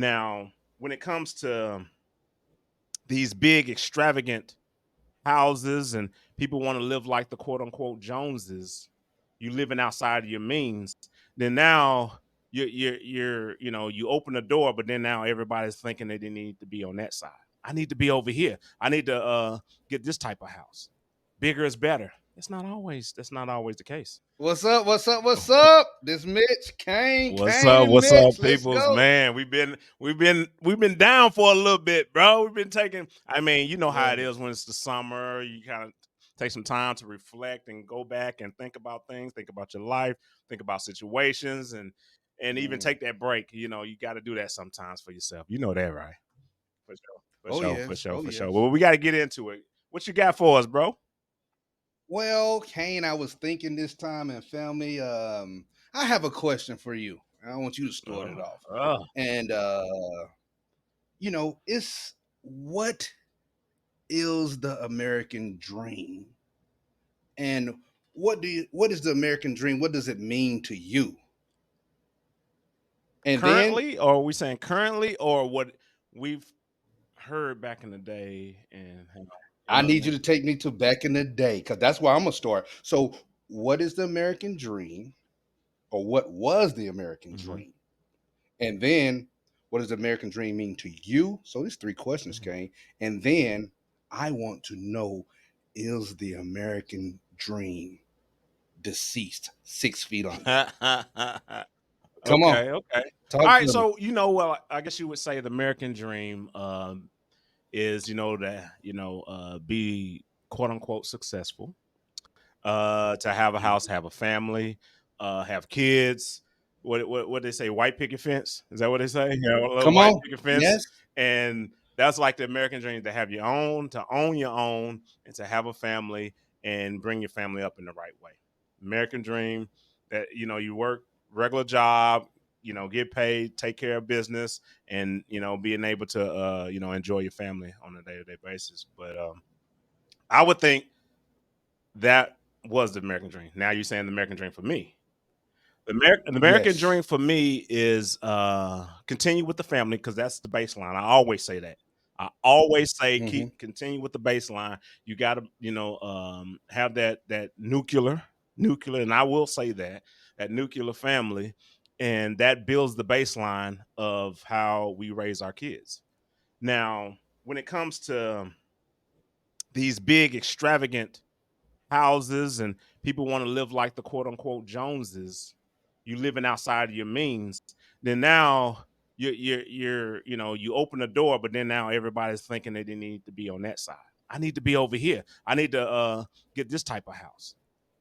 Now, when it comes to these big extravagant houses and people want to live like the quote unquote Joneses, you living outside of your means, then now you open the door, but then now everybody's thinking that they need to be on that side. I need to be over here. I need to get this type of house. Bigger is better. That's not always the case. What's up? What's up? What's up? This Mitch, What's Kane, up? and What's Mitch. up, Let's peoples? go. Man, we've been down for a little bit, bro. We've been taking. I mean, you know how it Love it. is when it's the summer. You kind of take some time to reflect and go back and think about things, think about your life, think about situations, and even Mm. take that break. You got to do that sometimes for yourself. You know that, right? For sure. For Oh sure. For yes. sure. Oh For sure. yes. Well, we got to get into it. What you got for us, bro? Well, Kane, I was thinking this time and family. I have a question for you. I want you to start Uh, it off. uh, And it's what is the American dream? And what is the American dream? What does it mean to you? And then Currently, or are we saying currently, or what we've heard back in the day and you I know what I need you mean? to take me to back in the day because that's where I'm gonna start. So, what is the American dream, or what was the American Mhm, dream? And then, what does the American dream mean to you? So, there's three questions, mhm. Kane. And then, I want to know: is the American dream deceased, 6 feet under? Come on, Okay, okay. talk All right, to me. so well, I guess you would say the American dream is be quote unquote successful, to have a house, Mhm. have a family, have kids. What they say? White picket fence. Is that what they say? Yeah, a little Come white on, picket fence, yes, and that's like the American dream to have your own, to own your own, and to have a family and bring your family up in the right way. American dream that you work regular job, get paid, take care of business, and being able to enjoy your family on a day to day basis. But I would think that was the American dream. Now you're saying the American dream for me. The American yes. dream for me is continue with the family because that's the baseline. I always say that. I always say Hmm. continue with the baseline. You got to have that nuclear, and I will say that nuclear family, and that builds the baseline of how we raise our kids. Now, when it comes to these big extravagant houses and people want to live like the quote unquote Joneses, you living outside of your means, then now you open the door, but then now everybody's thinking that they need to be on that side. I need to be over here. I need to get this type of house.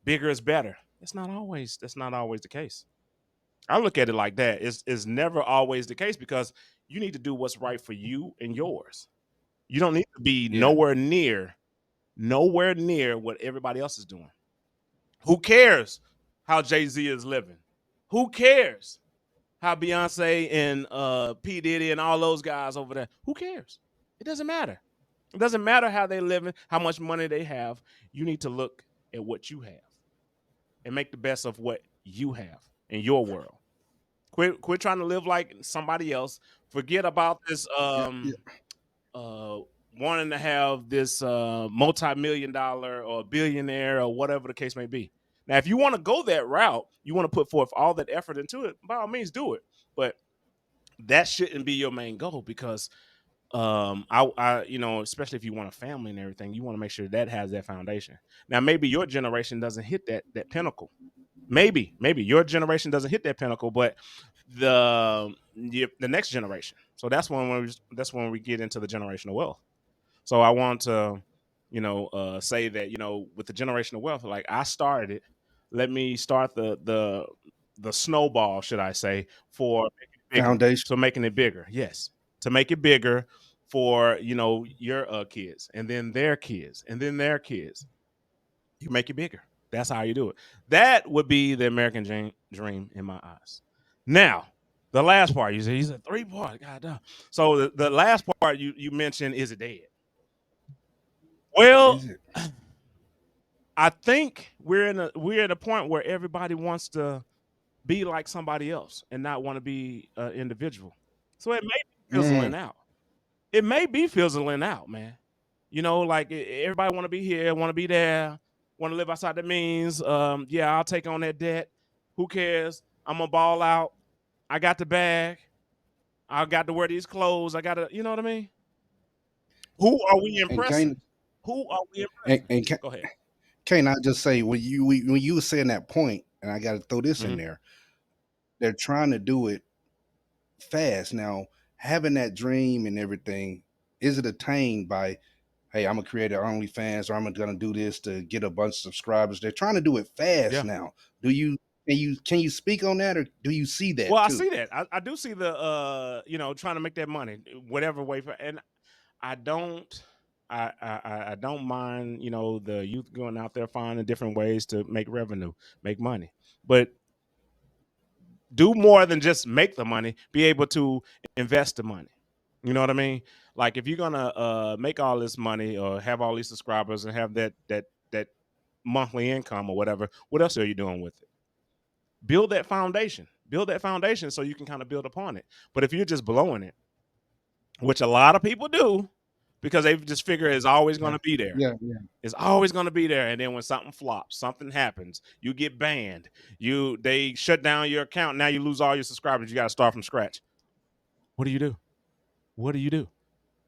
Bigger is better. That's not always the case. I look at it like that. It's never always the case because you need to do what's right for you and yours. You don't need to be Yeah. nowhere near what everybody else is doing. Who cares how Jay-Z is living? Who cares how Beyonce and P. Diddy and all those guys over there? Who cares? It doesn't matter. It doesn't matter how they're living, how much money they have. You need to look at what you have and make the best of what you have in your world. Quit trying to live like somebody else. Forget about this Yeah. Yeah. uh wanting to have this multi-million dollar or billionaire or whatever the case may be. Now, if you want to go that route, you want to put forth all that effort into it, by all means do it. But that shouldn't be your main goal because I especially if you want a family and everything, you want to make sure that has that foundation. Now, maybe your generation doesn't hit that pinnacle. Maybe your generation doesn't hit that pinnacle, but the next generation. So that's when we get into the generational wealth. So I want to, say that with the generational wealth, like I started it. Let me start the snowball, should I say, for making it bigger. Foundation. So making it bigger, yes, to make it bigger for your kids, and then their kids, and then their kids. You make it bigger. That's how you do it. That would be the American dream in my eyes. Now, the last part you said 3 part. God damn. So the last part you mentioned, is it dead? Well, Is it? I think we're at a point where everybody wants to be like somebody else and not want to be an individual. So it may be Mm. fizzling out. It may be fizzling out, man. You know, like everybody want to be here, want to be there, want to live outside the means. Yeah, I'll take on that debt. Who cares? I'm gonna ball out. I got the bag. I got to wear these clothes. I got to, you know what I mean? Who are we And impressing? can Who are we and, impressing? and can, Go ahead. can I just say when you were saying that point, and I got to throw this in Hmm. there. They're trying to do it fast now. Having that dream and everything, is it attained by, hey, I'm gonna create an OnlyFans or I'm gonna do this to get a bunch of subscribers? They're trying to do it fast Yeah. now. Do you can you speak on that, or do you see Well, that I too? see that. I do see the trying to make that money, whatever way for, and I don't I don't mind, the youth going out there finding different ways to make revenue, make money. But do more than just make the money, be able to invest the money. You know what I mean? Like if you're gonna make all this money or have all these subscribers and have that monthly income or whatever, what else are you doing with it? Build that foundation. Build that foundation so you can kind of build upon it. But if you're just blowing it, which a lot of people do, because they just figure it's always going Yeah, to be there. yeah, yeah. It's always going to be there, and then when something flops, something happens, you get banned. They shut down your account. Now you lose all your subscribers. You got to start from scratch. What do you do? What do you do?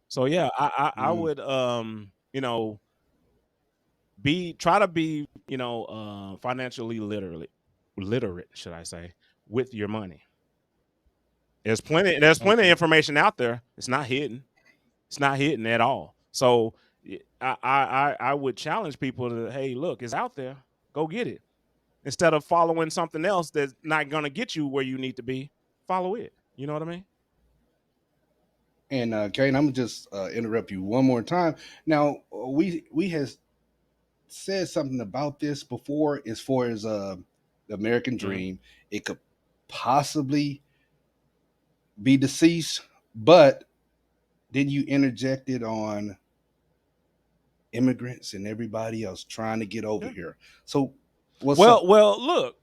So yeah, I Mm. would be try to be financially literate, should I say, with your money. There's plenty of Okay. information out there. It's not hidden. It's not hidden at all. So I would challenge people to, hey, look, it's out there. Go get it. Instead of following something else that's not gonna get you where you need to be, follow it. You know what I mean? And Kane, I'm gonna just interrupt you one more time. Now we has said something about this before, as far as the American Mhm. dream. It could possibly be deceased, but then you interjected on immigrants and everybody else trying to get over Yeah. here. So what's Well, up? well, look,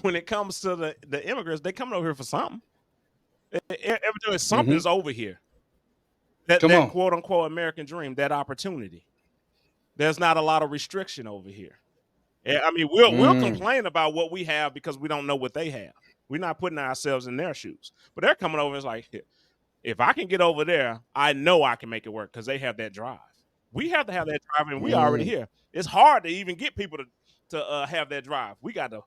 when it comes to the immigrants, they coming over here for something. Evidently, Hmm. something's over here. That Come that on. quote unquote American dream, that opportunity. There's not a lot of restriction over here. I mean, we'll Mm, complain about what we have because we don't know what they have. We're not putting ourselves in their shoes. But they're coming over. It's like, if I can get over there, I know I can make it work because they have that drive. We have to have that drive, and we already mm, here. It's hard to even get people to have that drive. We got to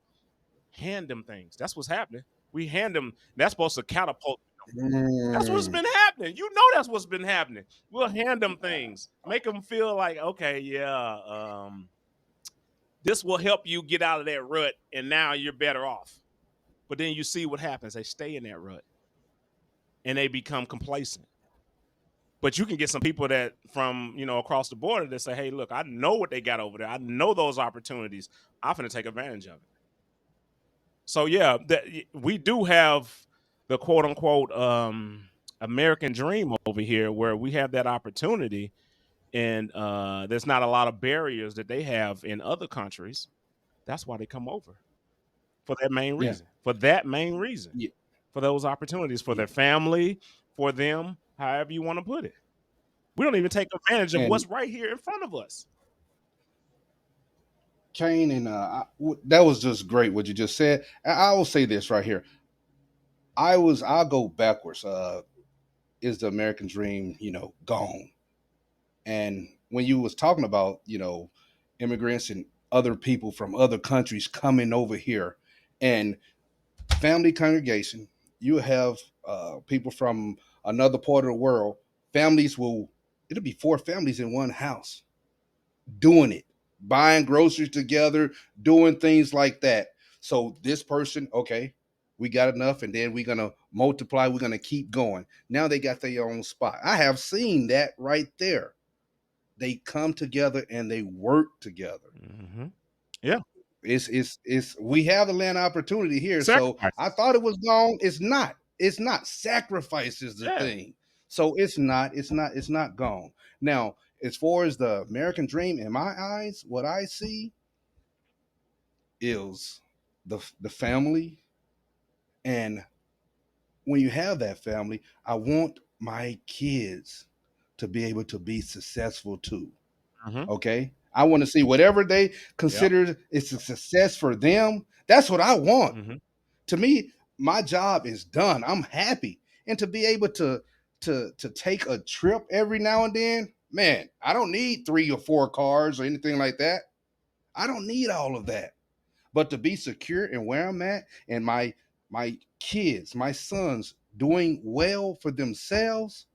hand them things. That's what's happening. We hand them. That's supposed to catapult. That's what's mm. been happening. You know that's what's been happening. We'll hand them things, make them feel like, okay, yeah, this will help you get out of that rut, and now you're better off. But then you see what happens. They stay in that rut and they become complacent. But you can get some people that from across the border that say, "Hey, look, I know what they got over there. I know those opportunities. I'm gonna take advantage of it." So yeah, we do have the quote unquote American dream over here, where we have that opportunity, and there's not a lot of barriers that they have in other countries. That's why they come over, for that main Yeah, reason. For that main reason, yeah, for those opportunities, for yeah. their family, for them, however you want to put it. We don't even take advantage of And what's right here in front of us. Kane, and that was just great what you just said. I will say this right here. I'll go backwards. Is the American dream, gone? And when you was talking about, immigrants and other people from other countries coming over here, and family congregation, you have people from another part of the world. Families will, it'll be four families in one house doing it, buying groceries together, doing things like that. So this person, okay, we got enough, and then we're gonna multiply, we're gonna keep going. Now they got their own spot. I have seen that right there. They come together and they work together. Hmm. Yeah, It's we have the land opportunity here. So I sacrifices. thought it was gone. It's not. It's not. Sacrifice is the Yeah. thing. So it's not gone. Now, as far as the American dream, in my eyes, what I see is the family, and when you have that family, I want my kids to be able to be successful too. Hmm. Okay. I want to see whatever they Yep. consider is a success for them. That's what I want. Hmm. To me, my job is done. I'm happy. And to be able to take a trip every now and then, man, I don't need 3 or 4 cars or anything like that. I don't need all of that. But to be secure in where I'm at and my kids, my sons doing well for themselves,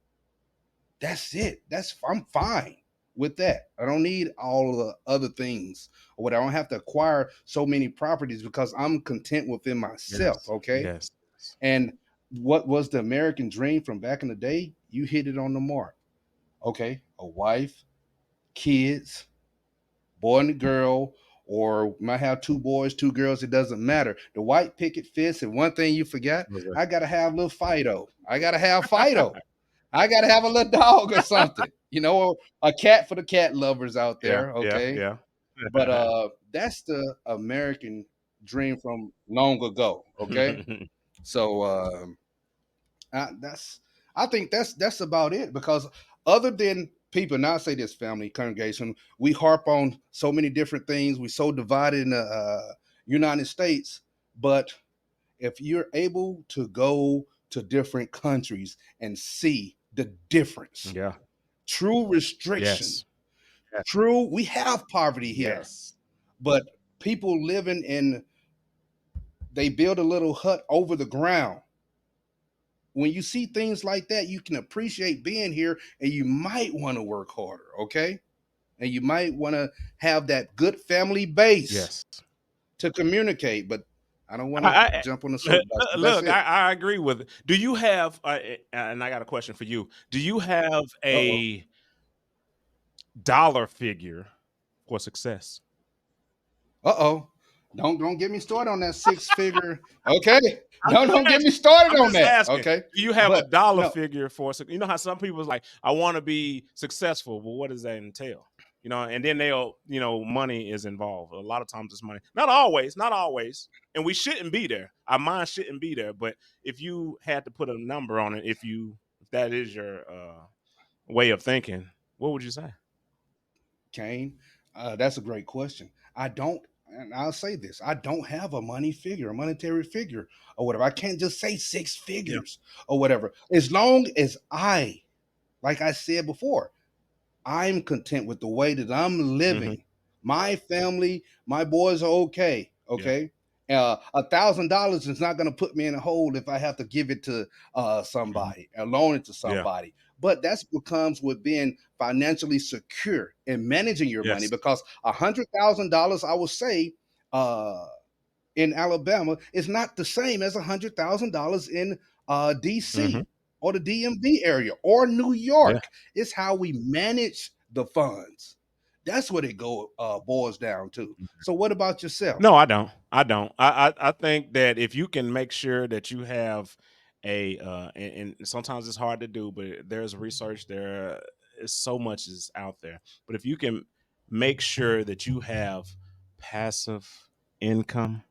that's it. That's I'm fine with that. I don't need all of the other things or what I don't have to acquire so many properties because I'm content within myself. Yes. Okay. Yes. Yes. And what was the American dream from back in the day? You hit it on the mark. Okay. A wife, kids, boy and a girl, or might have 2 boys, 2 girls. It doesn't matter. The white picket fence. And one thing you forgot, Okay. I gotta have little Fido. I gotta have Fido. I gotta have a little dog or something, or a cat for the cat lovers out Yeah. there. Yeah. Okay, Yeah. but that's the American dream from long ago. Okay, so that's I think that's about it because other than people, not say this family congregation, we harp on so many different things. We so divided in the United States, but if you're able to go to different countries and see the difference, Yeah. true restriction, Yes. Yes. true, we have poverty here, Yes. but people living in, they build a little hut over the ground. When you see things like that, you can appreciate being here and you might want to work harder, okay? And you might want to have that good family base Yes. to communicate, but I don't want to I, jump on the soapbox, but that's look, it. I agree with it. Do you have? And I got a question for you. Do you have Uh-oh. a dollar figure for success? Uh-oh. Don't get me started on that 6 figure. Okay. I'm just Don't get me asking. started I'm on just that. asking. Okay. Do you have a But dollar no, figure for? You know how some people is like, I want to be successful. Well, what does that entail? And then they'll, money is involved. A lot of times it's money. Not always. Not always. And we shouldn't be there. Our mind shouldn't be there. But if you had to put a number on it, if that is your way of thinking, what would you say? Kane, that's a great question. I don't, and I'll say this: I don't have a money figure, a monetary figure, or whatever. I can't just say six Yeah. figures or whatever. As long as like I said before, I'm content with the way that I'm Hmm. living. My family, my boys are okay. Yeah. Okay. $1,000 is not going to put me in a hole if I have to give it to Hmm. somebody, or loan it to Yeah. somebody. But that's what comes with being financially secure and managing your money. Yes. Because $100,000, I would say, uh, in Alabama is not the same as $100,000 in Hmm. DC or the DMV area or New Yeah. York. It's how we manage the funds. That's what it boils down to. So, what about yourself? No, I don't. I don't. I think that if you can make sure that you have and sometimes it's hard to do, but there's research there is so much is out there. But if you can make sure that you have passive income,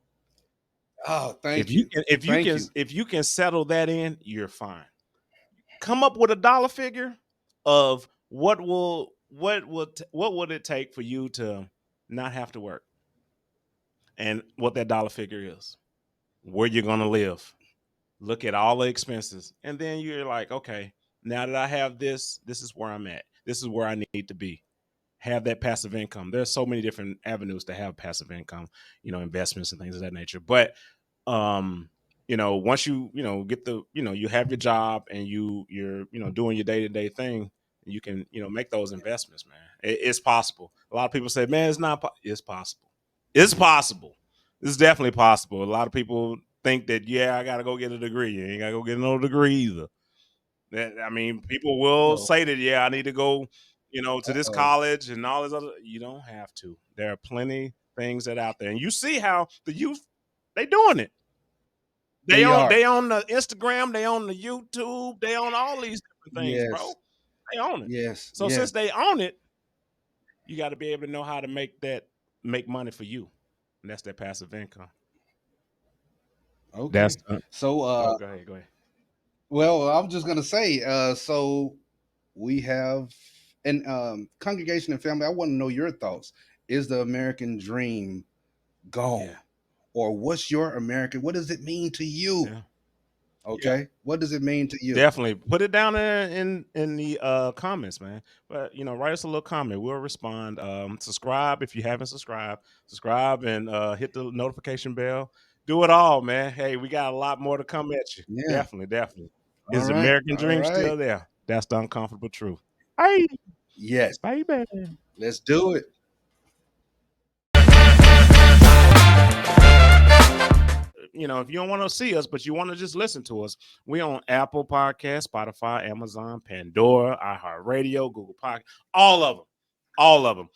Oh, if thank you you. can if you Thank can you. if you can settle that in, you're fine. Come up with a dollar figure of what would it take for you to not have to work, and what that dollar figure is, where you're gonna live. Look at all the expenses, and then you're like, okay, now that I have this, this is where I'm at. This is where I need to be. Have that passive income. There's so many different avenues to have passive income, investments and things of that nature. But um, once get you have your job and you're doing your day-to-day thing, you can, make those investments, man. It's possible. A lot of people say, man, it's not it's possible. It's possible. It's definitely possible. A lot of people think that, yeah, I gotta go get a degree. You ain't gotta go get no degree either. I mean, people will Oh, say that, yeah, I need to go, to this oh. college and all this other. You don't have to. There are plenty things that out there, and you see how the youth they doing it. They They on are. they on the Instagram, they on the YouTube, they on all these different things, Yes. bro. They own it. Yes. So Yes. since they own it, you got to be able to know how to make money for you, and that's that passive income. That's Okay. uh, So, oh, go ahead, go ahead. Well, I'm just gonna say, so we have an congregation and family. I want to know your thoughts. Is the American dream Yeah, gone, or what's your American? What does it mean to you? yeah, yeah. Okay, what does it mean to you? Definitely put it down there in the comments, man. But write us a little comment. We'll respond. Subscribe if you haven't subscribed. Subscribe and hit the notification bell. Do it all, man. Hey, we got a lot more to come at you. Yeah. Definitely, definitely. All Is the right. American All dream right. still there? That's the uncomfortable truth. Hey, Yes. baby. Let's do it. If you don't want to see us, but you want to just listen to us, we on Apple Podcast, Spotify, Amazon, Pandora, iHeartRadio, Google Podcast, all of them. All of them.